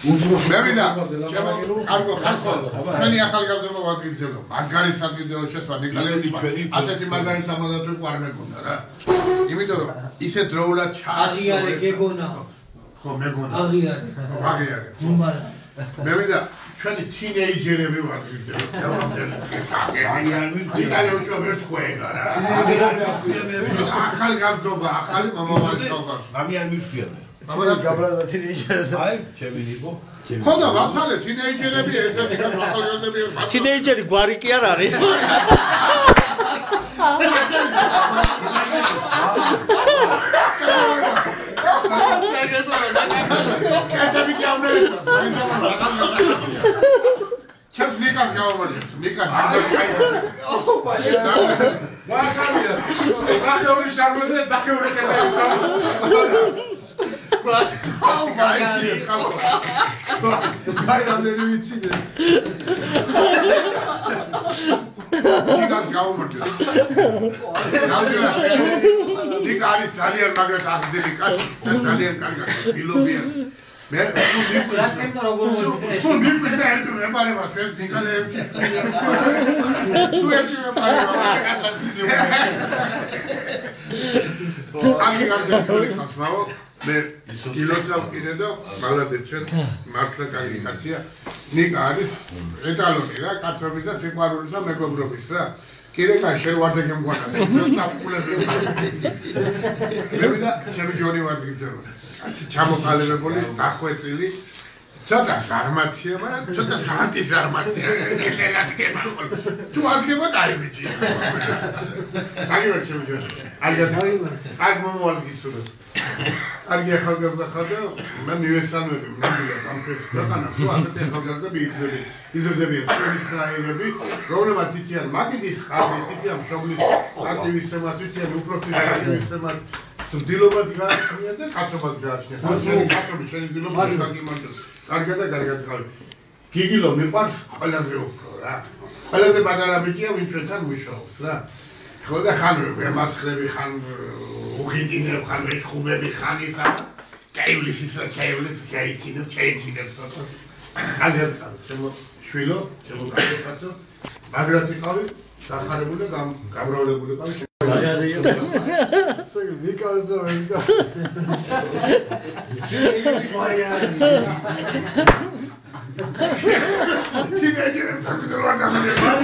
მე ვიდა კარგო ხალხო ჩვენი ახალგაზრდა ვადგირძელო მაგარი საგიძელო შესვა ნიკალევიჩ ასეთი მაგარი სამოდათო არ მეკონდა რა იმიტომ რომ ისე დროულად აღიარე გეგონა ხო მეგონა აღიარე მე ვიდა ჩვენი თინეიჯერები ვადგირძელო ნიკალევიჩ ვეთქვენა რა ახალგაზრდობა ახალი მომავალობა ამი არ მივხვია მაგრამ გაბრადა თინეიჯერებს აი ჩემი ნიკო ხოდა ვახალე თინეიჯერები ერთად ახალგაზრდები თინეიჯერი გვარი კი არ არის კეთები გაუნერეს ჩემს ნიკას გავამარჯოს ნიკა მაგარია დახეული შარმოზე დახეული კეთები აუ გაიჩი ხალხო გაიამდენი ვიცინე ნიკას გავამარჯოს ნიკა არის ძალიან მაგრად აღდილი კაცი ძალიან კარგად ფილობია მე სულ მიყვისა ერთი მეპარება ჩვენს ნიკალევიჩი თუ ერთი მეპარება ამი გარდაგველი ხასმაო მე კილოძავ კიდე და მალადე ჩვენ მართლა კარგი კაცია ნიკა არის ეტალონი რა კაცობის და სიყვარულის და მეგობრობის რა კიდე კაც შევარდე გემგვანა და პულები მე ვიდა ჩემი ჯონი ვადგიძელო კაცი ჩამოყალიბებული დახვეწილი ცოტა ზარმაცია მაგრამ ცოტა საათი ზარმაცია ელელად გემახოლ თუ ადგება კარი ბიჭი აგივა ჩემი ჯონი აი მომვალგისურო კარგი ახალგაზრდა ხარ და მე მივესალმები ნამდვილად ამ ქვეყანას თუ ასეთი ახალგაზრდები იზრდებიან ისრაელები რომლებმაც იციან მაგიდის ხალხი იციან მშობლის აქტივისტებად იციან უპროფესიონალ აქტივისტებად ცდილობაც გააჩნიათ და კაცობაც გააჩნიათ ჩვენი კაცები ჩვენი ცდილობაც გაგიმართოს კარგად და კარგად ხარ გიგილო მიყვარს ყველაზე უფრო რა ყველაზე პატარა ბიჭია ვინც ჩვენთან მუშაობს რა ხო და ხან ვემასხლები ხან უხიდინებ ხან მეთხუბები ხან ისა კაივლის ისა კაივლის გაიცინებ ჩაიცინებ ცოტა კარგად ხარ ჩემო შვილო ჩემო კაცო მაგრად იყავი დახარებული და გამრავლებული ყავი სულ ვიკავდა ვიკა თინეიჯერებს ამიტომა გამიება